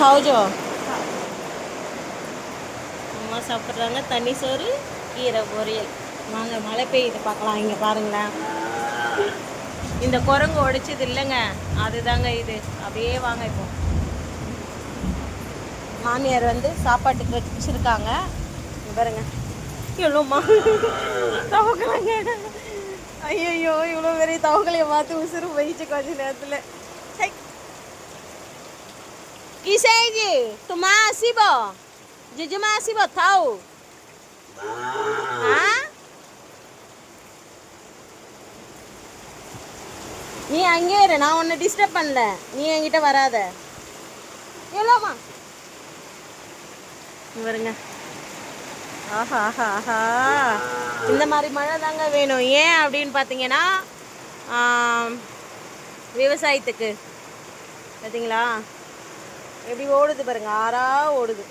खाओ அம்மா சாப்பிட்றாங்க தண்ணி சோறு கீரை பொரியல். வாங்க மழை பெய்யுது பார்க்கலாம். இங்கே பாருங்களேன், இந்த குரங்கு உடைச்சது இல்லைங்க, அதுதாங்க இது. அப்படியே வாங்க. இப்போ மாமியார் வந்து சாப்பாட்டுக்கு வச்சுருக்காங்க. பாருங்க எவ்வளோமா தவக்கலாங்க. ஐயோ இவ்வளோ பெரிய தவக்கலையை பார்த்து உசுறு போயிடுச்சு கொஞ்ச நேரத்தில். கிசேஜி துமா சிபோ ஜிஜுமா சிபோ தாவு நீ அங்கே இரு, நான் உன்னை டிஸ்டர்ப் பண்ணல, நீ என்கிட்ட வராத. எவ்வளோமா வருங்க. ஆஹா ஆஹா ஆஹா, இந்த மாதிரி மழை தாங்க வேணும். ஏன் அப்படின்னு பார்த்தீங்கன்னா விவசாயத்துக்கு. பார்த்தீங்களா எப்படி ஓடுது பாருங்க, ஆறா ஓடுது.